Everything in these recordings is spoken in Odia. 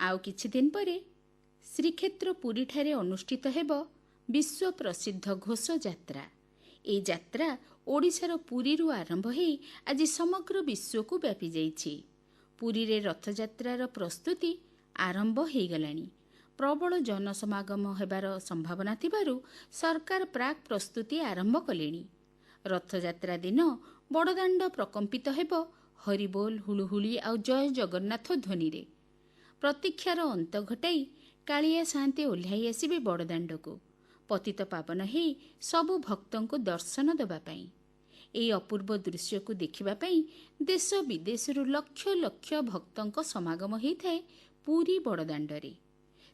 आउ किछि दिन परे श्रीक्षेत्र पुरीठारे अनुष्ठित हेब विश्व प्रसिद्ध घोष यात्रा। ए यात्रा ओडिशार पुरीरु आरंभ होई आज समग्र विश्व को व्यापी जाइछि। पुरी रे रथयात्रार प्रस्तुति आरंभ हो गलानी। प्रबल जनसमागम हेबार संभावना थिबारु सरकार प्राक प्रस्तुति आरंभ कलेनी। रथयात्रा दिन बड़दाण्ड प्रकम्पित हेब हरिबोल हुलुहुली आउ जय जगन्नाथ ध्वनि रे। प्रतीक्षार अंत घटाई कालिया सान्ते ओह्लाई आसिबे बड़दाण्डको पतित पावन हे सबु भक्तों को दर्शन देबा पई। एई अपूर्व दृश्य को देखिबा पई देश विदेशरू लक्ष लक्ष भक्तों समागम होइथाए पुरी बड़दाण्डरे।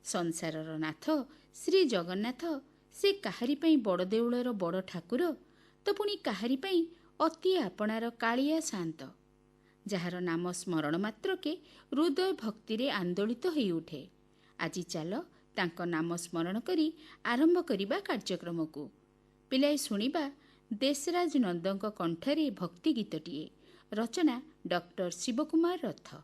संसारर नाथ श्री जगन्नाथ से काहारी पई बड़ देउळर बड़ ठाकुर तो पुणी काहारी पई अति आपणार कालिया शांत, जार नाम स्मरण मात्र के हृदय भक्ति रे आंदोलित होई उठे। आज चाल तांको नाम स्मरण करी आरंभ करिबा कार्यक्रम को। पिलाए शुणिबा देशराज नंदक कंठरे भक्ति गीतटिए। रचना डॉक्टर शिवकुमार रथ।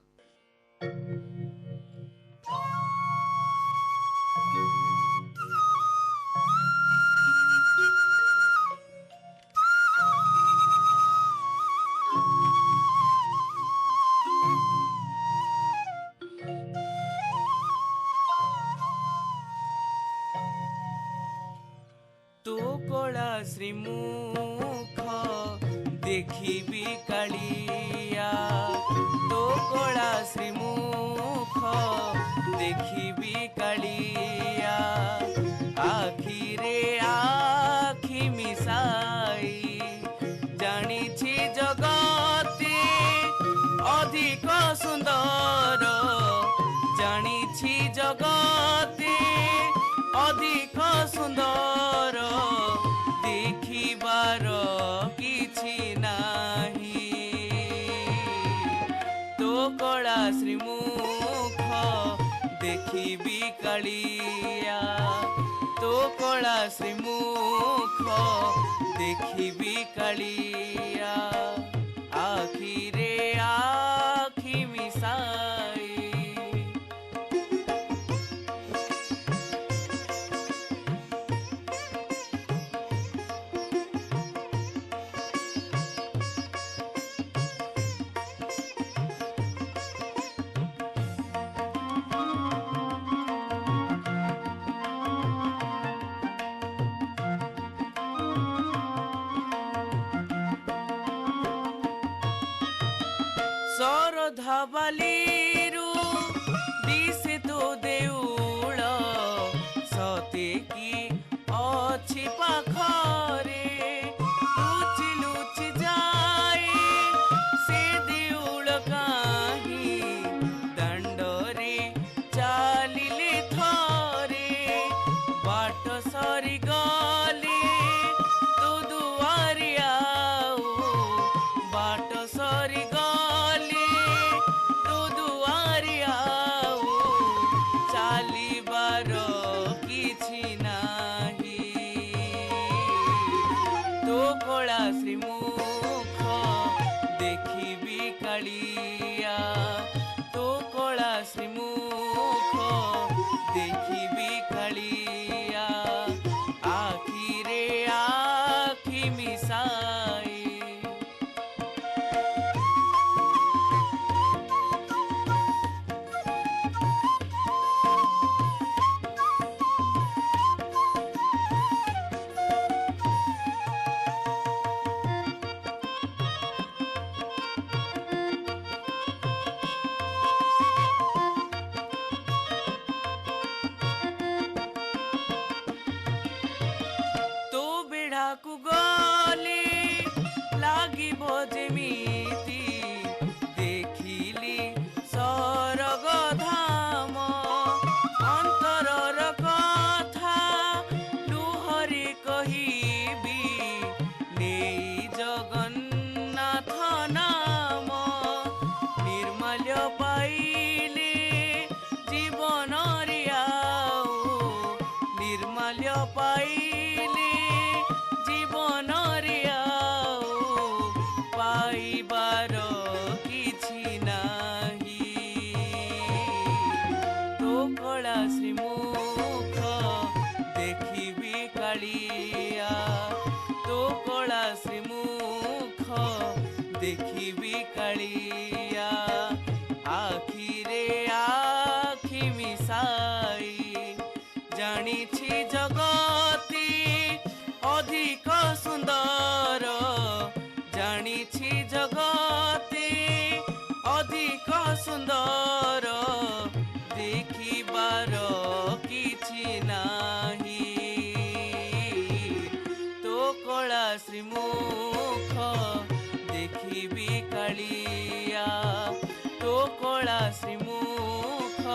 तो कला श्रीमुख देखिबी कालिया, तो कला श्रीमुख देखिबी कालिया। आखिरे आखि मिसाई जानिछि जगते अधिक सुंदर, जानिछि जगते अधिक सुंदर। देखिबार किछि नाही, तो कला श्रीमुख देखिबी कालिया, तो कला श्रीमुख देखिबी कालिया। आखिरे आखि मिसाई धबालीरू दिसे तो देउल सते की अछि पाखरे। लुचि लुचि जाए से देउल काहि दंडरे चालिले थरे। बाट सरी गले तो दुआरी आऊ, बाट सरी गले तो दुआरी आऊ। चालिबार किछि नाही, तो कला श्रीमुख देखिबी कालिया, तो कला श्रीमुख देखिबी कालिया। आखिरे आखि मिसाई କାଳିଆ ଆଖିରେ ଆଖି ମିଶାଇ ଜାଣିଛି ଜଗତି ଅଧିକ ସୁନ୍ଦର ଜାଣିଛି ଜଗତି ଅଧିକ ସୁନ୍ଦର ଦେଖିବାର କିଛି ନାହିଁ ତୋ କଳା ଶ୍ରୀମୁଖ ଦେଖିବି କାଳିଆ ତୋ କଳା ଶ୍ରୀମୁଖ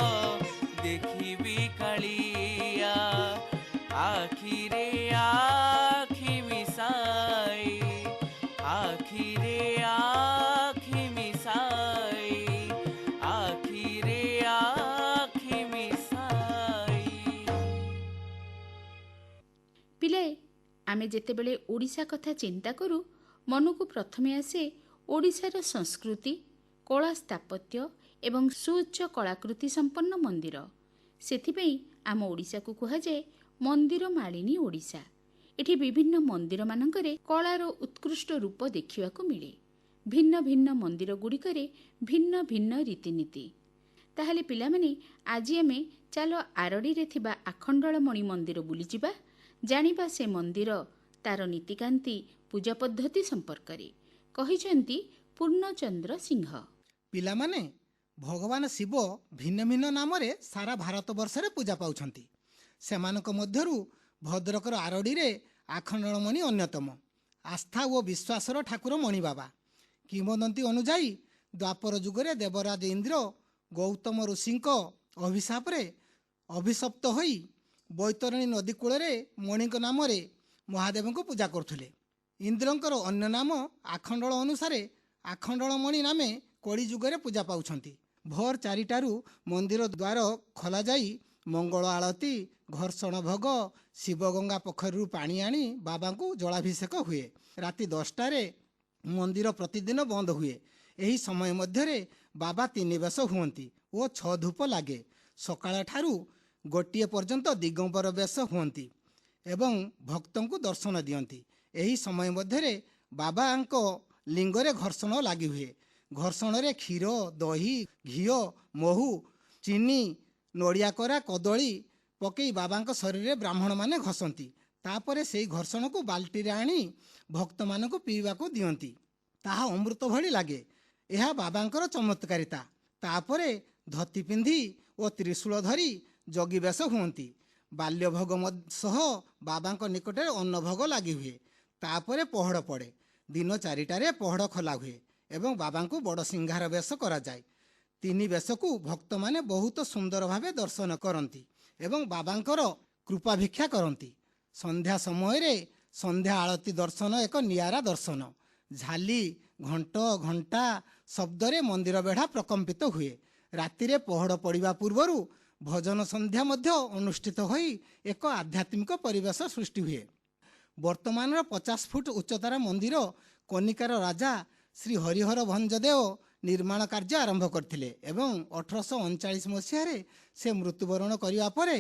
ଦେଖିବି କାଳିଆ ଆଖିରେ ଆଖି ମିଶାଇ ଆଖିରେ ଆଖି ମିଶାଇ ଆଖିରେ ଆଖି ମିଶାଇ। ପିଲାଏ, ଆମେ ଯେତେବେଳେ ଓଡ଼ିଶା କଥା ଚିନ୍ତା କରୁ ମନକୁ ପ୍ରଥମେ ଆସେ ଓଡ଼ିଶାର ସଂସ୍କୃତି, କଳା ସ୍ଥାପତ୍ୟ ଏବଂ ସୁଉଚ୍ଚ କଳାକୃତି ସମ୍ପନ୍ନ ମନ୍ଦିର। ସେଥିପାଇଁ ଆମ ଓଡ଼ିଶାକୁ କୁହାଯାଏ ମନ୍ଦିର ମାଳିନୀ ଓଡ଼ିଶା। ଏଠି ବିଭିନ୍ନ ମନ୍ଦିରମାନଙ୍କରେ କଳାର ଉତ୍କୃଷ୍ଟ ରୂପ ଦେଖିବାକୁ ମିଳେ। ଭିନ୍ନ ଭିନ୍ନ ମନ୍ଦିର ଗୁଡ଼ିକରେ ଭିନ୍ନ ଭିନ୍ନ ରୀତିନୀତି। ତାହେଲେ ପିଲାମାନେ, ଆଜି ଆମେ ଚାଲ ଆରଡ଼ିରେ ଥିବା ଆଖଣ୍ଡଳମଣି ମନ୍ଦିର ବୁଲିଯିବା, ଜାଣିବା ସେ ମନ୍ଦିର, ତାର ନୀତିକାନ୍ତି, ପୂଜା ପଦ୍ଧତି ସମ୍ପର୍କରେ। କହିଛନ୍ତି ପୂର୍ଣ୍ଣଚନ୍ଦ୍ର ସିଂହ। ପିଲାମାନେ, ଭଗବାନ ଶିବ ଭିନ୍ନ ଭିନ୍ନ ନାମରେ ସାରା ଭାରତବର୍ଷରେ ପୂଜା ପାଉଛନ୍ତି। ସେମାନଙ୍କ ମଧ୍ୟରୁ ଭଦ୍ରକର ଆରଡ଼ିରେ ଆଖଣ୍ଡଳମଣି ଅନ୍ୟତମ। ଆସ୍ଥା ଓ ବିଶ୍ୱାସର ଠାକୁର ମଣି ବାବା। କିମ୍ବଦନ୍ତୀ ଅନୁଯାୟୀ ଦ୍ୱାପର ଯୁଗରେ ଦେବରାଜ ଇନ୍ଦ୍ର ଗୌତମ ଋଷିଙ୍କ ଅଭିଶାପରେ ଅଭିଶପ୍ତ ହୋଇ ବୈତରଣୀ ନଦୀ କୂଳରେ ମଣିଙ୍କ ନାମରେ ମହାଦେବଙ୍କୁ ପୂଜା କରୁଥିଲେ। ଇନ୍ଦ୍ରଙ୍କର ଅନ୍ୟ ନାମ ଆଖଣ୍ଡଳ ଅନୁସାରେ ଆଖଣ୍ଡଳମଣି ନାମେ କଳି ଯୁଗରେ ପୂଜା ପାଉଛନ୍ତି। ଭୋର 4ଟାରୁ ମନ୍ଦିର ଦ୍ୱାର ଖୋଲାଯାଇ ମଙ୍ଗଳ ଆଳତୀ, ଘର୍ଷଣ ଭୋଗ, ଶିବଗଙ୍ଗା ପୋଖରୀରୁ ପାଣି ଆଣି ବାବାଙ୍କୁ ଜଳାଭିଷେକ ହୁଏ। ରାତି 10ଟାରେ ମନ୍ଦିର ପ୍ରତିଦିନ ବନ୍ଦ ହୁଏ। ଏହି ସମୟ ମଧ୍ୟରେ ବାବା 3 ବେଶ ହୁଅନ୍ତି ଓ 6 ଧୂପ ଲାଗେ। ସକାଳଠାରୁ ଗୋଟିଏ ପର୍ଯ୍ୟନ୍ତ ଦିଗମ୍ବର ବେଶ ହୁଅନ୍ତି ଏବଂ ଭକ୍ତଙ୍କୁ ଦର୍ଶନ ଦିଅନ୍ତି। ଏହି ସମୟ ମଧ୍ୟରେ ବାବାଙ୍କ ଲିଙ୍ଗରେ ଘର୍ଷଣ ଲାଗି ହୁଏ। ଘର୍ଷଣରେ କ୍ଷୀର, ଦହି, ଘିଅ, ମହୁ, ଚିନି, ନଡ଼ିଆ କୋରା, କଦଳୀ ପକାଇ ବାବାଙ୍କ ଶରୀରରେ ବ୍ରାହ୍ମଣମାନେ ଘଷନ୍ତି। ତାପରେ ସେହି ଘର୍ଷଣକୁ ବାଲ୍ଟିରେ ଆଣି ଭକ୍ତମାନଙ୍କୁ ପିଇବାକୁ ଦିଅନ୍ତି। ତାହା ଅମୃତ ଭଳି ଲାଗେ। ଏହା ବାବାଙ୍କର ଚମତ୍କାରିତା। ତାପରେ ଧୋତି ପିନ୍ଧି ଓ ତ୍ରିଶୂଳ ଧରି ଯୋଗୀ ବେଶ ହୁଅନ୍ତି। ବାଲ୍ୟଭୋଗ ସହ ବାବାଙ୍କ ନିକଟରେ ଅନ୍ନଭୋଗ ଲାଗି ହୁଏ। ତାପରେ ପହଡ଼ ପଡ଼େ। ଦିନ 4ଟାରେ ପହଡ଼ ଖୋଲା ହୁଏ ଏବଂ ବାବାଙ୍କୁ ବଡ଼ ସିଂହାର ବେଶ କରାଯାଏ। 3 ବେଶକୁ ଭକ୍ତମାନେ ବହୁତ ସୁନ୍ଦର ଭାବେ ଦର୍ଶନ କରନ୍ତି ଏବଂ ବାବାଙ୍କର କୃପା ଭିକ୍ଷା କରନ୍ତି। ସନ୍ଧ୍ୟା ସମୟରେ ସନ୍ଧ୍ୟା ଆଳତୀ ଦର୍ଶନ ଏକ ନିଆରା ଦର୍ଶନ। ଝାଲି, ଘଣ୍ଟ, ଘଣ୍ଟା ଶବ୍ଦରେ ମନ୍ଦିର ବେଢ଼ା ପ୍ରକମ୍ପିତ ହୁଏ। ରାତିରେ ପହଡ଼ ପଡ଼ିବା ପୂର୍ବରୁ ଭଜନ ସନ୍ଧ୍ୟା ମଧ୍ୟ ଅନୁଷ୍ଠିତ ହୋଇ ଏକ ଆଧ୍ୟାତ୍ମିକ ପରିବେଶ ସୃଷ୍ଟି ହୁଏ। ବର୍ତ୍ତମାନର 50 ଫୁଟ ଉଚ୍ଚତାର ମନ୍ଦିର କନିକାର ରାଜା ଶ୍ରୀ ହରିହର ଭଞ୍ଜଦେଓ ନିର୍ମାଣ କାର୍ଯ୍ୟ ଆରମ୍ଭ କରିଥିଲେ ଏବଂ 1839 ମସିହାରେ ସେ ମୃତ୍ୟୁବରଣ କରିବା ପରେ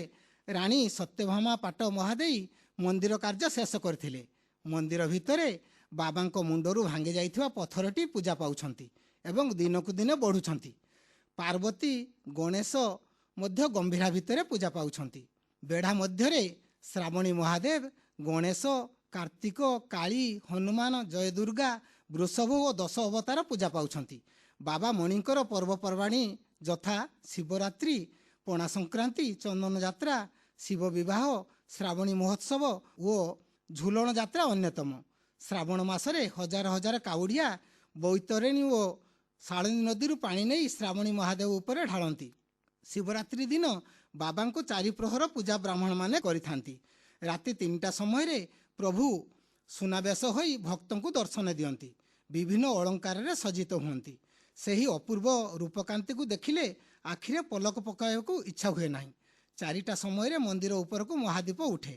ରାଣୀ ସତ୍ୟଭାମା ପାଟ ମହାଦେଇ ମନ୍ଦିର କାର୍ଯ୍ୟ ଶେଷ କରିଥିଲେ। ମନ୍ଦିର ଭିତରେ ବାବାଙ୍କ ମୁଣ୍ଡରୁ ଭାଙ୍ଗି ଯାଇଥିବା ପଥରଟି ପୂଜା ପାଉଛନ୍ତି ଏବଂ ଦିନକୁ ଦିନ ବଢ଼ୁଛନ୍ତି। ପାର୍ବତୀ, ଗଣେଶ ମଧ୍ୟ ଗମ୍ଭୀରା ଭିତରେ ପୂଜା ପାଉଛନ୍ତି। ବେଢ଼ା ମଧ୍ୟରେ ଶ୍ରାବଣୀ ମହାଦେବ, ଗଣେଶ, କାର୍ତ୍ତିକ, କାଳୀ, ହନୁମାନ, ଜୟଦୁର୍ଗା, ବୃଷଭ ଓ 10 ଅବତାର ପୂଜା ପାଉଛନ୍ତି। ବାବା ମଣିଙ୍କର ପର୍ବପର୍ବାଣୀ ଯଥା ଶିବରାତ୍ରି, ପଣା ସଂକ୍ରାନ୍ତି, ଚନ୍ଦନ ଯାତ୍ରା, ଶିବ ବିବାହ, ଶ୍ରାବଣୀ ମହୋତ୍ସବ ଓ ଝୁଲଣ ଯାତ୍ରା ଅନ୍ୟତମ। ଶ୍ରାବଣ ମାସରେ ହଜାର ହଜାର କାଉଡ଼ିଆ ବୈତରଣୀ ଓ ଶାଳନୀ ନଦୀରୁ ପାଣି ନେଇ ଶ୍ରାବଣୀ ମହାଦେବ ଉପରେ ଢାଳନ୍ତି। ଶିବରାତ୍ରି ଦିନ ବାବାଙ୍କୁ 4 ପ୍ରହର ପୂଜା ବ୍ରାହ୍ମଣମାନେ କରିଥାନ୍ତି। ରାତି 3ଟା ସମୟରେ ପ୍ରଭୁ ସୁନାବେଶ ହୋଇ ଭକ୍ତଙ୍କୁ ଦର୍ଶନ ଦିଅନ୍ତି। ବିଭିନ୍ନ ଅଳଙ୍କାରରେ ସଜ୍ଜିତ ହୁଅନ୍ତି। ସେହି ଅପୂର୍ବ ରୂପକାନ୍ତିକୁ ଦେଖିଲେ ଆଖିରେ ପଲକ ପକାଇବାକୁ ଇଚ୍ଛା ହୁଏ ନାହିଁ। 4ଟା ସମୟରେ ମନ୍ଦିର ଉପରକୁ ମହାଦୀପ ଉଠେ।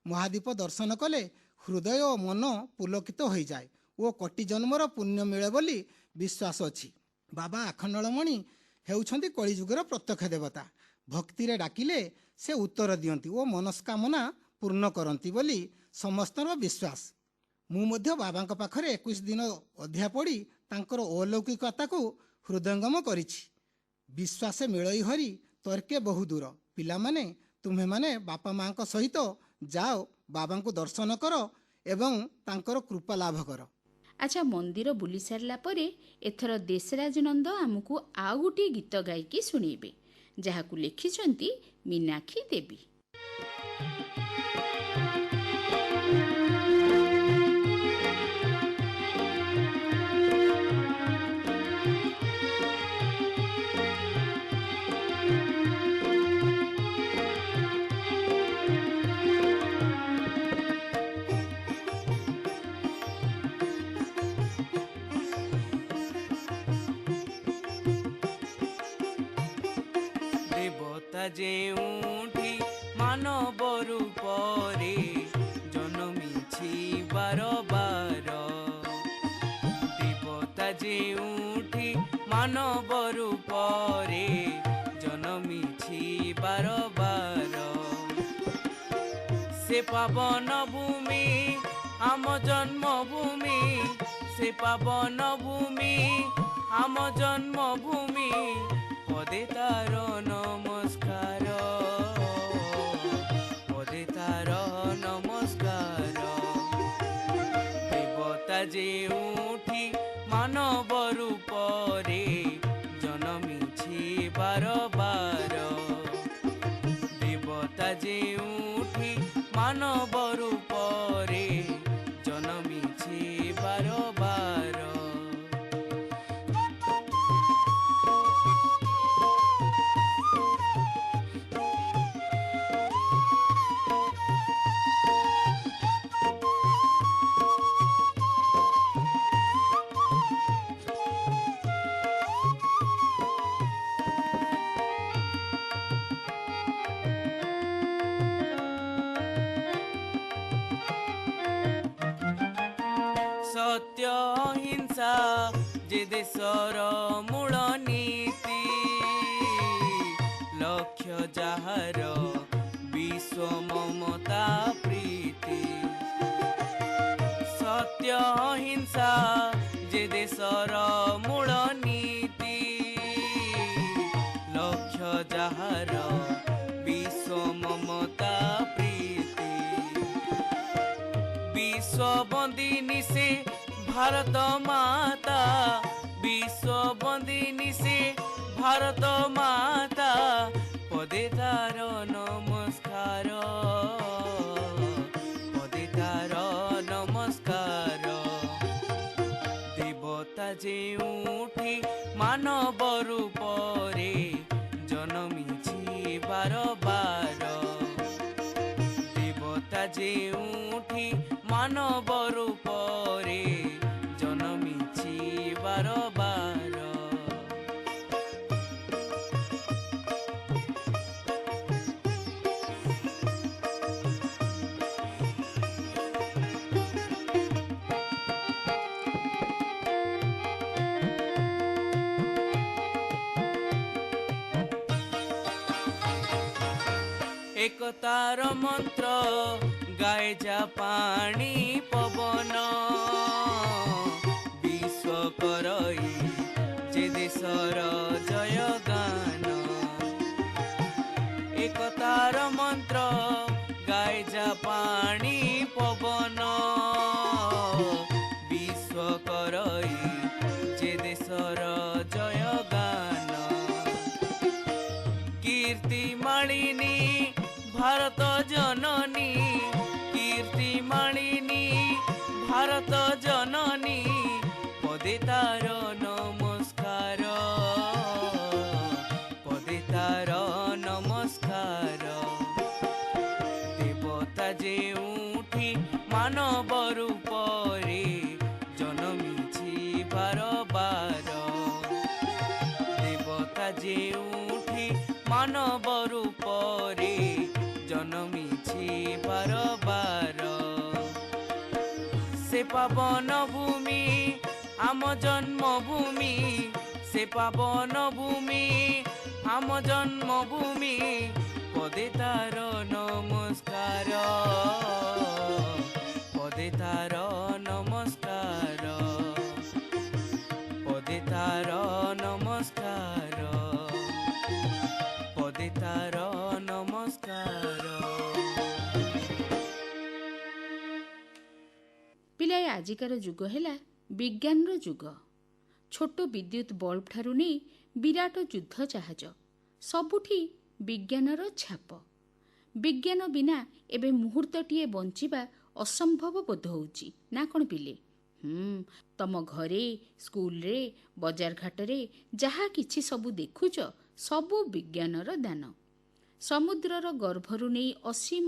ମହାଦୀପ ଦର୍ଶନ କଲେ ହୃଦୟ ଓ ମନ ପୁଲକିତ ହୋଇଯାଏ ଓ କୋଟି ଜନ୍ମର ପୁଣ୍ୟ ମିଳେ ବୋଲି ବିଶ୍ୱାସ ଅଛି। ବାବା ଆଖଣ୍ଡଳମଣି ହେଉଛନ୍ତି କଳିଯୁଗର ପ୍ରତ୍ୟକ୍ଷ ଦେବତା। ଭକ୍ତିରେ ଡାକିଲେ ସେ ଉତ୍ତର ଦିଅନ୍ତି ଓ ମନସ୍କାମନା ପୂର୍ଣ୍ଣ କରନ୍ତି ବୋଲି ସମସ୍ତଙ୍କର ବିଶ୍ୱାସ। ମୁଁ ମଧ୍ୟ ବାବାଙ୍କ ପାଖରେ 21 ଦିନ ଅଧ୍ୟାୟ ପଢ଼ି ତାଙ୍କର ଅଲୌକିକତାକୁ ହୃଦୟଙ୍ଗମ କରିଛି। ବିଶ୍ୱାସ ମିଳଇ ହରି ତର୍କେ ବହୁ ଦୂର। ପିଲାମାନେ, ତୁମେମାନେ ବାପା ମାଙ୍କ ସହିତ ଯାଅ, ବାବାଙ୍କୁ ଦର୍ଶନ କର ଏବଂ ତାଙ୍କର କୃପା ଲାଭ କର। ଆଚ୍ଛା, ମନ୍ଦିର ବୁଲି ସାରିଲା ପରେ ଏଥର ଦେଶରାଜ ନନ୍ଦ ଆମକୁ ଆଉ ଗୋଟିଏ ଗୀତ ଗାଇକି ଶୁଣେଇବେ, ଯାହାକୁ ଲେଖିଛନ୍ତି ମୀନାକ୍ଷୀ ଦେବୀ। ଦେବତା ଯେଉଁଠି ମାନବ ରୂପରେ ଜନ୍ମିଛି ବାର ବାର। ଦେବତା ଯେଉଁଠି ମାନବ ରୂପରେ ଜନ୍ମିଛି ବାର ବାର। ସେ ପାବନ ଭୂମି ଆମ ଜନ୍ମଭୂମି, ସେ ପାବନ ଭୂମି ଆମ ଜନ୍ମଭୂମି। ପଦେ ତାର ନମସ୍କାର, ପଦେ ତାର ନମସ୍କାର। ଦେବତା ଯେଉଁଠି ମାନବ ରୂପରେ ଜନ୍ମିଛି ବାର ବାର। ଦେବତା ଯେଉଁଠି ମାନବ ରୂପରେ ଜନ୍ମିଛି ବାର ବାର। ସତ୍ୟ ଅହିଂସା ଯେ ଦେଶର ମୂଳ ନୀତି, ଲକ୍ଷ୍ୟ ଯାହାର ବିଶ୍ୱ ମମତା ପ୍ରୀତି। ସତ୍ୟ ଅହିଂସା ଯେ ଦେଶର ମୂଳ ନୀତି, ଲକ୍ଷ୍ୟ ଯାହାର ବିଶ୍ୱ ମମତା ପ୍ରୀତି। ବିଶ୍ୱ ବନ୍ଦିନୀ ସେ ଭାରତ ମାତା, ବିଶ୍ୱ ବନ୍ଦିନୀ ସେ ଭାରତ ମାତା। ପଦେ ତାର ନମସ୍କାର, ପଦେ ତାର ନମସ୍କାର। ଦେବତା ଯେଉଁଠି ମାନବ ରୂପରେ ଜନ୍ମିଛି ବାର ବାର। ଦେବତା ଯେଉଁଠି ମାନବ ରୂପରେ ଜନ୍ମିଛି ବାର ବାର। একতার মন্ত্র গায়ে যা পানি পবন, বিশ্ব করই যে দেশর জয় গান। একতার মন্ত্র গায়ে যা পানি পবন, বিশ্ব করই যে দেশর জয় গান। কীর্তি মালিনী भारत जननी, कीर्ति मालिनी भारत जननी। पदे तार नमस्कार, पदे तार नमस्कार। देवता ଯେଉଁଠି ମାନବ ରୂପରେ ଜନ୍ମିଛି ବାର ବାର। ଦେବତା ଯେଉଁଠି ମାନବ ରୂପରେ জন্মিছি বার বার। সে পাবন ভূমি আম জন্মভূমি, সে পাবন ভূমি আম জন্মভূমি। পদে তার নমস্কার, পদে তার ଆଜିକାର ଯୁଗ ହେଲା ବିଜ୍ଞାନର ଯୁଗ। ଛୋଟ ବିଦ୍ୟୁତ୍ ବଲ୍ବ ଠାରୁ ନେଇ ବିରାଟ ଯୁଦ୍ଧ ଜାହାଜ, ସବୁଠି ବିଜ୍ଞାନର ଛାପ। ବିଜ୍ଞାନ ବିନା ଏବେ ମୁହୂର୍ତ୍ତଟିଏ ବଞ୍ଚିବା ଅସମ୍ଭବ ବୋଧ ହେଉଛି, ନା କ'ଣ ପିଲେ? ତମ ଘରେ, ସ୍କୁଲରେ, ବଜାର ଘାଟରେ ଯାହା କିଛି ସବୁ ଦେଖୁଛ, ସବୁ ବିଜ୍ଞାନର ଦାନ। ସମୁଦ୍ରର ଗର୍ଭରୁ ନେଇ ଅସୀମ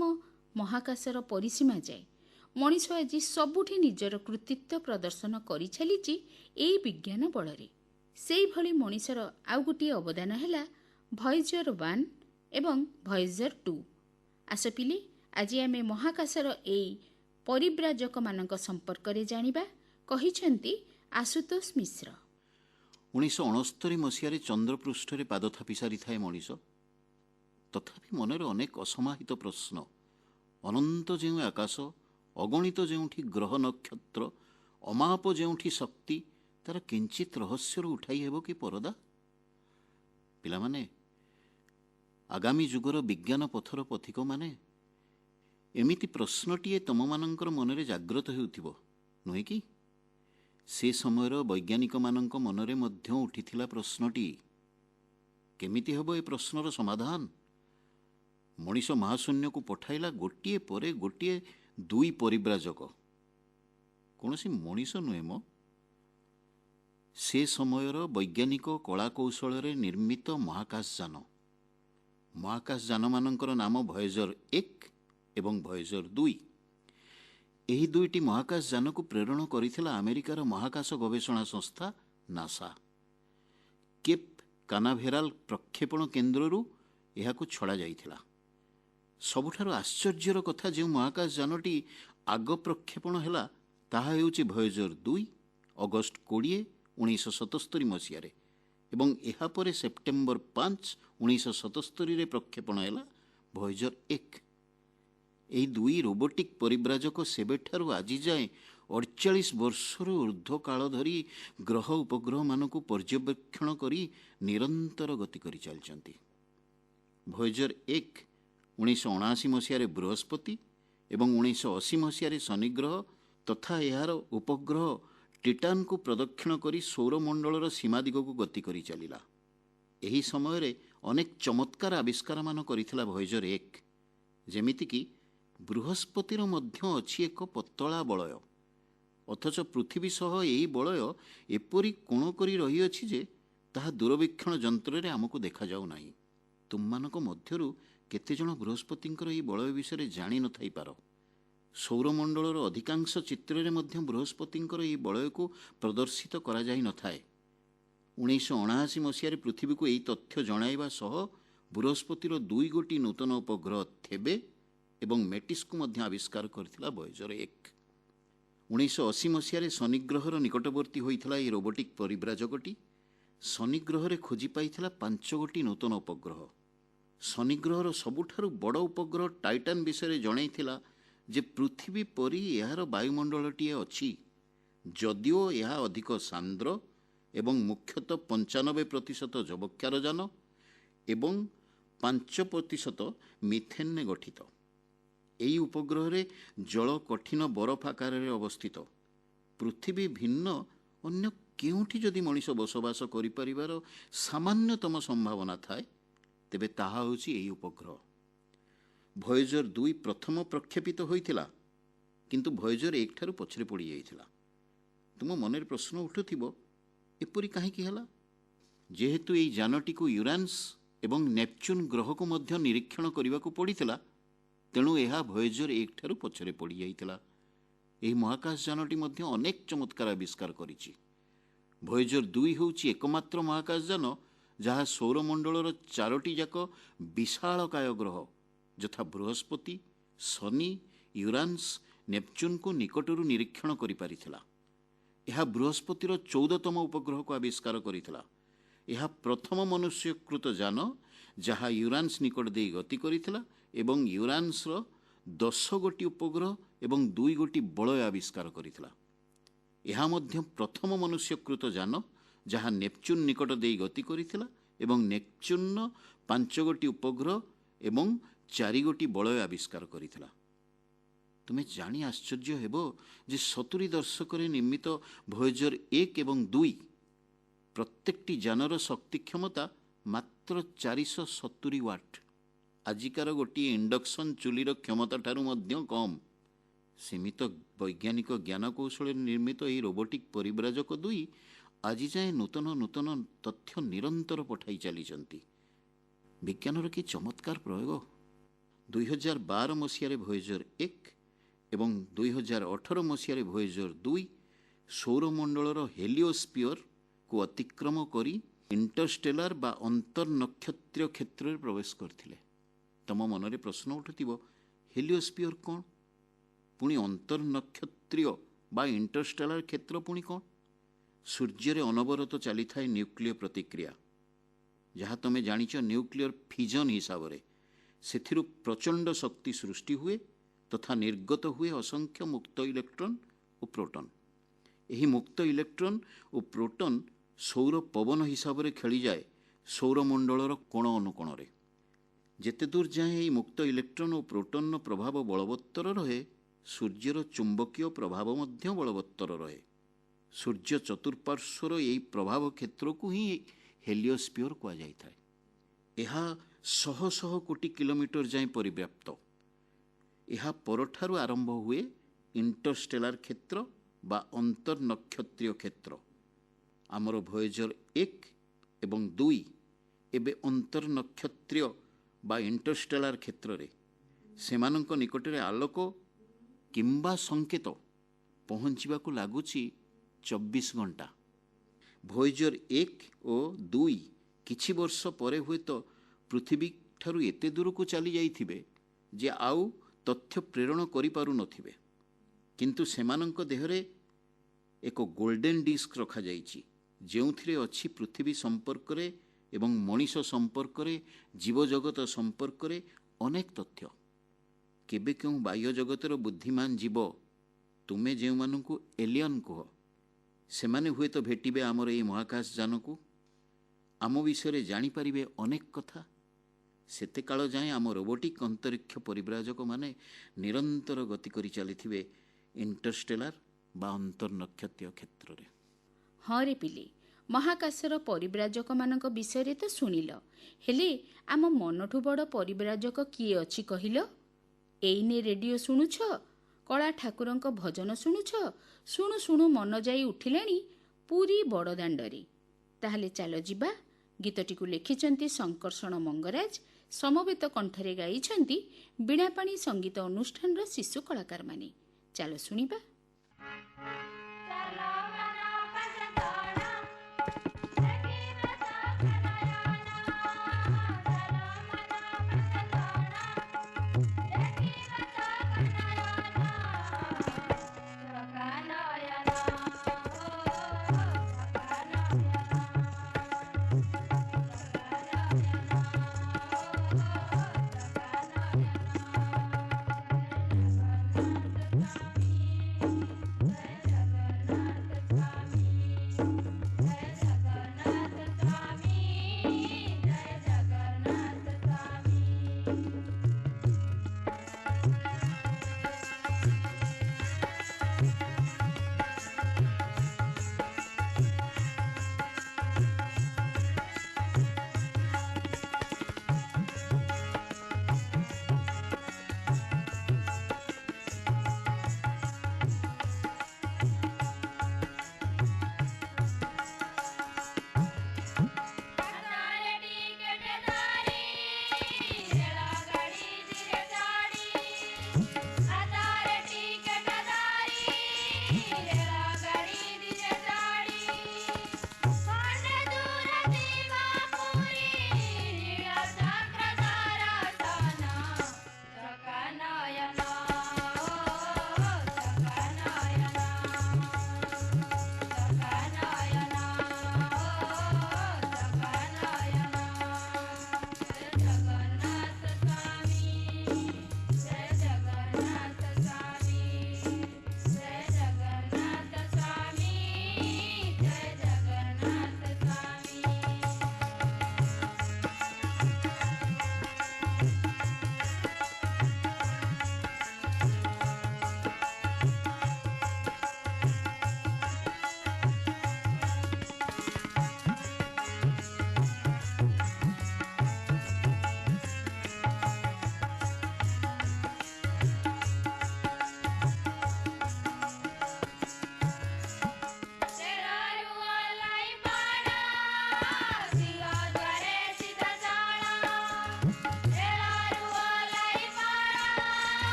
ମହାକାଶର ପରିସୀମା ଯାଏ ମଣିଷ ଆଜି ସବୁଠି ନିଜର କୃତିତ୍ୱ ପ୍ରଦର୍ଶନ କରିଚାଲିଛି ଏଇ ବିଜ୍ଞାନ ବଳରେ। ସେଇଭଳି ମଣିଷର ଆଉ ଗୋଟିଏ ଅବଦାନ ହେଲା ଭଏଜର 1 ଏବଂ ଭଏଜର 2। ଆସ ପିଲେ, ଆଜି ଆମେ ମହାକାଶର ଏଇ ପରିବ୍ରାଜକମାନଙ୍କ ସମ୍ପର୍କରେ ଜାଣିବା। କହିଛନ୍ତି ଆଶୁତୋଷ ମିଶ୍ର। 1969 ମସିହାରେ ଚନ୍ଦ୍ରପୃଷ୍ଠରେ ପାଦ ଥାପି ସାରିଥାଏ ମଣିଷ। ତଥାପି ମନରେ ଅନେକ ଅସମାହିତ ପ୍ରଶ୍ନ। ଅନନ୍ତ ଯେଉଁ ଆକାଶ, ଅଗଣିତ ଯେଉଁଠି ଗ୍ରହ ନକ୍ଷତ୍ର, ଅମାପ ଯେଉଁଠି ଶକ୍ତି, ତାର କିଞ୍ଚିତ ରହସ୍ୟରୁ ଉଠାଇ ହେବ କି ପରଦା? ପିଲାମାନେ, ଆଗାମୀ ଯୁଗର ବିଜ୍ଞାନ ପଥର ପଥିକମାନେ, ଏମିତି ପ୍ରଶ୍ନଟିଏ ତମମାନଙ୍କର ମନରେ ଜାଗ୍ରତ ହେଉଥିବ, ନୁହେଁ କି? ସେ ସମୟର ବୈଜ୍ଞାନିକମାନଙ୍କ ମନରେ ମଧ୍ୟ ଉଠିଥିଲା ପ୍ରଶ୍ନଟି। କେମିତି ହେବ ଏ ପ୍ରଶ୍ନର ସମାଧାନ? ମଣିଷ ମହାଶୂନ୍ୟକୁ ପଠାଇଲା ଗୋଟିଏ ପରେ ଗୋଟିଏ 2 ପରିବ୍ରାଜକ। କୌଣସି ମଣିଷ ନୁହେଁ ମ, ସେ ସମୟର ବୈଜ୍ଞାନିକ କଳାକୌଶଳରେ ନିର୍ମିତ ମହାକାଶଯାନ। ମହାକାଶଯାନମାନଙ୍କର ନାମ ଭଏଜର 1 ଏବଂ ଭଏଜର 2। ଏହି 2ଟି ମହାକାଶଯାନକୁ ପ୍ରେରଣ କରିଥିଲା ଆମେରିକାର ମହାକାଶ ଗବେଷଣା ସଂସ୍ଥା ନାସା। କେପ୍ କାନାଭେରାଲ ପ୍ରକ୍ଷେପଣ କେନ୍ଦ୍ରରୁ ଏହାକୁ ଛଡ଼ାଯାଇଥିଲା। ସବୁଠାରୁ ଆଶ୍ଚର୍ଯ୍ୟର କଥା, ଯେଉଁ ମହାକାଶଯାନଟି ଆଗ ପ୍ରକ୍ଷେପଣ ହେଲା ତାହା ହେଉଛି ଭଏଜର 2, ଅଗଷ୍ଟ 20, 1977 ମସିହାରେ, ଏବଂ ଏହାପରେ ସେପ୍ଟେମ୍ବର 5, 1977ରେ ପ୍ରକ୍ଷେପଣ ହେଲା ଭଏଜର 1। ଏହି 2 ରୋବୋଟିକ୍ ପରିବ୍ରାଜକ ସେବେଠାରୁ ଆଜି ଯାଏଁ 48 ବର୍ଷରୁ ଉର୍ଦ୍ଧ୍ୱ କାଳ ଧରି ଗ୍ରହ ଉପଗ୍ରହମାନଙ୍କୁ ପର୍ଯ୍ୟବେକ୍ଷଣ କରି ନିରନ୍ତର ଗତି କରି ଚାଲିଛନ୍ତି। ଭଏଜର 1 1979 ମସିହାରେ ବୃହସ୍ପତି ଏବଂ 1980 ମସିହାରେ ଶନିଗ୍ରହ ତଥା ଏହାର ଉପଗ୍ରହ ଟିଟାନ୍କୁ ପ୍ରଦକ୍ଷିଣ କରି ସୌରମଣ୍ଡଳର ସୀମା ଦିଗକୁ ଗତି କରି ଚାଲିଲା। ଏହି ସମୟରେ ଅନେକ ଚମତ୍କାର ଆବିଷ୍କାରମାନ କରିଥିଲା ଭଏଜର 1। ଯେମିତିକି ବୃହସ୍ପତିର ମଧ୍ୟ ଅଛି ଏକ ପତଳା ବଳୟ, ଅଥଚ ପୃଥିବୀ ସହ ଏହି ବଳୟ ଏପରି କୋଣ କରି ରହିଅଛି ଯେ ତାହା ଦୂରବୀକ୍ଷଣ ଯନ୍ତ୍ରରେ ଆମକୁ ଦେଖାଯାଉ ନାହିଁ। ତୁମମାନଙ୍କ ମଧ୍ୟରୁ କେତେଜଣ ବୃହସ୍ପତିଙ୍କର ଏହି ବଳୟ ବିଷୟରେ ଜାଣିନଥାଇପାର। ସୌରମଣ୍ଡଳର ଅଧିକାଂଶ ଚିତ୍ରରେ ମଧ୍ୟ ବୃହସ୍ପତିଙ୍କର ଏହି ବଳୟକୁ ପ୍ରଦର୍ଶିତ କରାଯାଇନଥାଏ। 1979 ମସିହାରେ ପୃଥିବୀକୁ ଏହି ତଥ୍ୟ ଜଣାଇବା ସହ ବୃହସ୍ପତିର 2 ଗୋଟି ନୂତନ ଉପଗ୍ରହ ଥେବେ ଏବଂ ମେଟିସ୍କୁ ମଧ୍ୟ ଆବିଷ୍କାର କରିଥିଲା ଭଏଜର 1। 1980 ମସିହାରେ ଶନିଗ୍ରହର ନିକଟବର୍ତ୍ତୀ ହୋଇଥିଲା ଏହି ରୋବୋଟିକ୍ ପରିବ୍ରାଜକଟି। ଶନିଗ୍ରହରେ ଖୋଜି ପାଇଥିଲା 5 ଗୋଟି ନୂତନ ଉପଗ୍ରହ। ଶନିଗ୍ରହର ସବୁଠାରୁ ବଡ଼ ଉପଗ୍ରହ ଟାଇଟାନ୍ ବିଷୟରେ ଜଣାଇଥିଲା ଯେ ପୃଥିବୀ ପରି ଏହାର ବାୟୁମଣ୍ଡଳଟିଏ ଅଛି, ଯଦିଓ ଏହା ଅଧିକ ସାନ୍ଦ୍ର ଏବଂ ମୁଖ୍ୟତଃ 95% ଯବକ୍ଷାରଜାନ ଏବଂ 5% ମିଥେନ୍ରେ ଗଠିତ। ଏହି ଉପଗ୍ରହରେ ଜଳ କଠିନ ବରଫ ଆକାରରେ ଅବସ୍ଥିତ। ପୃଥିବୀ ଭିନ୍ନ ଅନ୍ୟ କେଉଁଠି ଯଦି ମଣିଷ ବସବାସ କରିପାରିବାର ସାମାନ୍ୟତମ ସମ୍ଭାବନା ଥାଏ, ତେବେ ତାହା ହେଉଛି ଏହି ଉପଗ୍ରହ। ଭଏଜର 2 ପ୍ରଥମ ପ୍ରକ୍ଷେପିତ ହୋଇଥିଲା, କିନ୍ତୁ ଭଏଜର 1 ଠାରୁ ପଛରେ ପଡ଼ିଯାଇଥିଲା। ତୁମ ମନରେ ପ୍ରଶ୍ନ ଉଠୁଥିବ, ଏପରି କାହିଁକି ହେଲା? ଯେହେତୁ ଏହି ଯାନଟିକୁ ୟୁରାନ୍ସ ଏବଂ ନେପଚୁନ୍ ଗ୍ରହକୁ ମଧ୍ୟ ନିରୀକ୍ଷଣ କରିବାକୁ ପଡ଼ିଥିଲା, ତେଣୁ ଏହା ଭଏଜର 1 ଠାରୁ ପଛରେ ପଡ଼ିଯାଇଥିଲା। ଏହି ମହାକାଶଯାନଟି ମଧ୍ୟ ଅନେକ ଚମତ୍କାର ଆବିଷ୍କାର କରିଛି। ଭଏଜର 2 ହେଉଛି ଏକମାତ୍ର ମହାକାଶଯାନ ଯାହା ସୌରମଣ୍ଡଳର 4ଟି ଯାକ ବିଶାଳକାୟ ଗ୍ରହ ଯଥା ବୃହସ୍ପତି, ଶନି, ୟୁରାନ୍ସ, ନେପଚୁନ୍କୁ ନିକଟରୁ ନିରୀକ୍ଷଣ କରିପାରିଥିଲା। ଏହା ବୃହସ୍ପତିର 14ତମ ଉପଗ୍ରହକୁ ଆବିଷ୍କାର କରିଥିଲା। ଏହା ପ୍ରଥମ ମନୁଷ୍ୟକୃତ ଯାନ ଯାହା ୟୁରାନ୍ସ ନିକଟ ଦେଇ ଗତି କରିଥିଲା ଏବଂ ୟୁରାନ୍ସର 10 ଗୋଟି ଉପଗ୍ରହ ଏବଂ 2 ଗୋଟି ବଳୟ ଆବିଷ୍କାର କରିଥିଲା। ଏହା ମଧ୍ୟ ପ୍ରଥମ ମନୁଷ୍ୟକୃତ ଯାନ ଯାହା ନେପଚୁନ୍ ନିକଟ ଦେଇ ଗତି କରିଥିଲା ଏବଂ ନେପଚୁନ୍ର 5 ଗୋଟି ଉପଗ୍ରହ ଏବଂ 4 ଗୋଟି ବଳୟ ଆବିଷ୍କାର କରିଥିଲା। ତୁମେ ଜାଣି ଆଶ୍ଚର୍ଯ୍ୟ ହେବ ଯେ 70 ଦଶକରେ ନିର୍ମିତ ଭୋୟେଜର 1 ଏବଂ 2 ପ୍ରତ୍ୟେକଟି ଯାନର ଶକ୍ତି କ୍ଷମତା ମାତ୍ର 470 ୱାଟ୍। ଆଜିକାର ଗୋଟିଏ ଇଣ୍ଡକ୍ସନ ଚୁଲିର କ୍ଷମତା ଠାରୁ ମଧ୍ୟ କମ୍। ସୀମିତ ବୈଜ୍ଞାନିକ ଜ୍ଞାନକୌଶଳରେ ନିର୍ମିତ ଏହି ରୋବୋଟିକ୍ ପରିବ୍ରାଜକ 2 ଆଜି ଯାଏଁ ନୂତନ ନୂତନ ତଥ୍ୟ ନିରନ୍ତର ପଠାଇ ଚାଲିଛନ୍ତି। ବିଜ୍ଞାନର କି ଚମତ୍କାର ପ୍ରୟୋଗ! 2012 ମସିହାରେ ଭୋୟେଜର 1 ଏବଂ 2018 ମସିହାରେ ଭୋୟେଜର 2 ସୌରମଣ୍ଡଳର ହେଲିଓସ୍ପିୟରକୁ ଅତିକ୍ରମ କରି ଇଣ୍ଟରଷ୍ଟେଲାର ବା ଅନ୍ତର୍ନକ୍ଷତ୍ରୀୟ କ୍ଷେତ୍ରରେ ପ୍ରବେଶ କରିଥିଲେ। ତମ ମନରେ ପ୍ରଶ୍ନ ଉଠୁଥିବ, ହେଲିଓସ୍ପିୟର କ'ଣ? ପୁଣି ଅନ୍ତର୍ନକ୍ଷତ୍ରୀୟ ବା ଇଣ୍ଟରଷ୍ଟେଲାର କ୍ଷେତ୍ର ପୁଣି କ'ଣ? ସୂର୍ଯ୍ୟରେ ଅନବରତ ଚାଲିଥାଏ ନ୍ୟୁକ୍ଲିୟ ପ୍ରତିକ୍ରିୟା, ଯାହା ତୁମେ ଜାଣିଛ ନ୍ୟୁକ୍ଲିୟର ଫିଜନ ହିସାବରେ। ସେଥିରୁ ପ୍ରଚଣ୍ଡ ଶକ୍ତି ସୃଷ୍ଟି ହୁଏ ତଥା ନିର୍ଗତ ହୁଏ ଅସଂଖ୍ୟ ମୁକ୍ତ ଇଲେକ୍ଟ୍ରନ୍ ଓ ପ୍ରୋଟନ୍। ଏହି ମୁକ୍ତ ଇଲେକ୍ଟ୍ରନ୍ ଓ ପ୍ରୋଟନ୍ ସୌର ପବନ ହିସାବରେ ଖେଳିଯାଏ ସୌରମଣ୍ଡଳର କୋଣ ଅନୁକୋଣରେ। ଯେତେ ଦୂର ଯାଏଁ ଏହି ମୁକ୍ତ ଇଲେକ୍ଟ୍ରନ୍ ଓ ପ୍ରୋଟନ୍ର ପ୍ରଭାବ ବଳବତ୍ତର ରହେ, ସୂର୍ଯ୍ୟର ଚୁମ୍ବକୀୟ ପ୍ରଭାବ ମଧ୍ୟ ବଳବତ୍ତର ରହେ। ସୂର୍ଯ୍ୟ ଚତୁଃପାର୍ଶ୍ୱର ଏହି ପ୍ରଭାବ କ୍ଷେତ୍ରକୁ ହିଁ ହେଲିଓସ୍ପିୟର କୁହାଯାଇଥାଏ। ଏହା ଶହ ଶହ କୋଟି କିଲୋମିଟର ଯାଏଁ ପରିବ୍ୟାପ୍ତ। ଏହା ପରଠାରୁ ଆରମ୍ଭ ହୁଏ ଇଣ୍ଟରଷ୍ଟେଲାର କ୍ଷେତ୍ର ବା ଅନ୍ତର୍ନକ୍ଷତ୍ରୀୟ କ୍ଷେତ୍ର। ଆମର ଭୋୟେଜର 1 ଏବଂ 2 ଏବେ ଅନ୍ତର୍ନକ୍ଷତ୍ରୀୟ ବା ଇଣ୍ଟରଷ୍ଟେଲାର କ୍ଷେତ୍ରରେ। ସେମାନଙ୍କ ନିକଟରେ ଆଲୋକ କିମ୍ବା ସଂକେତ ପହଞ୍ଚିବାକୁ ଲାଗୁଛି 24 ଘଣ୍ଟା। ଭୋୟେଜର 1 ଓ 2 କିଛି ବର୍ଷ ପରେ ହୁଏତ ପୃଥିବୀ ଠାରୁ ଏତେ ଦୂରକୁ ଚାଲି ଯାଇଥିବେ ଯେ ଆଉ ତଥ୍ୟ ପ୍ରେରଣ କରିପାରୁନଥିବେ, କିନ୍ତୁ ସେମାନଙ୍କ ଦେହରେ ଏକ ଗୋଲ୍ଡେନ୍ ଡିସ୍କ ରଖାଯାଇଛି, ଯେଉଁଥିରେ ଅଛି ପୃଥିବୀ ସମ୍ପର୍କରେ ଏବଂ ମଣିଷ ସମ୍ପର୍କରେ, ଜୀବଜଗତ ସମ୍ପର୍କରେ ଅନେକ ତଥ୍ୟ। କେବେ କେଉଁ ବାହ୍ୟ ଜଗତର ବୁଦ୍ଧିମାନ ଜୀବ, ତୁମେ ଯେଉଁମାନଙ୍କୁ ଏଲିୟନ୍ କୁହ, ସେମାନେ ହୁଏତ ଭେଟିବେ ଆମର ଏହି ମହାକାଶ ଯାନକୁ, ଆମ ବିଷୟରେ ଜାଣିପାରିବେ ଅନେକ କଥା। ସେତେକାଳ ଯାଏଁ ଆମ ରୋବୋଟିକ୍ ଅନ୍ତରିକ୍ଷ ପରିବ୍ରାଜକମାନେ ନିରନ୍ତର ଗତି କରି ଚାଲିଥିବେ ଇଣ୍ଟରଷ୍ଟେଲାର ବା ଅନ୍ତର୍ନକ୍ଷତ୍ରୀୟ କ୍ଷେତ୍ରରେ। ହଁ ରେ ପିଲେ, ମହାକାଶର ପରିବ୍ରାଜକମାନଙ୍କ ବିଷୟରେ ତ ଶୁଣିଲ, ହେଲେ ଆମ ମନଠୁ ବଡ଼ ପରିବ୍ରାଜକ କିଏ ଅଛି କହିଲ? ଏଇନେ ରେଡ଼ିଓ ଶୁଣୁଛ, କଳା ଠାକୁରଙ୍କ ଭଜନ ଶୁଣୁଛ, ଶୁଣୁ ଶୁଣୁ ମନ ଯାଇ ଉଠିଲାଣି ପୁରୀ ବଡ଼ଦାଣ୍ଡରେ। ତାହେଲେ ଚାଲ ଯିବା। ଗୀତଟିକୁ ଲେଖିଛନ୍ତି ଶଙ୍କର୍ଷଣ ମଙ୍ଗରାଜ, ସମବେତ କଣ୍ଠରେ ଗାଇଛନ୍ତି ବୀଣାପାଣି ସଙ୍ଗୀତ ଅନୁଷ୍ଠାନର ଶିଶୁ କଳାକାରମାନେ। ଚାଲ ଶୁଣିବା।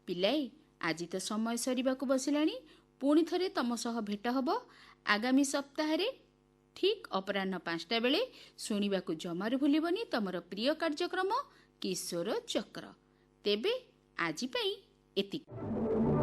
ପିଲାଏ, ଆଜି ତ ସମୟ ସରିବାକୁ ବସିଲାଣି। ପୁଣି ଥରେ ତମ ସହ ଭେଟ ହେବ ଆଗାମୀ ସପ୍ତାହରେ ଠିକ୍ ଅପରାହ୍ନ 5ଟା ବେଳେ। ଶୁଣିବାକୁ ଜମାରୁ ଭୁଲିବନି ତମର ପ୍ରିୟ କାର୍ଯ୍ୟକ୍ରମ କିଶୋର ଚକ୍ର। ତେବେ ଆଜି ପାଇଁ ଏତିକି।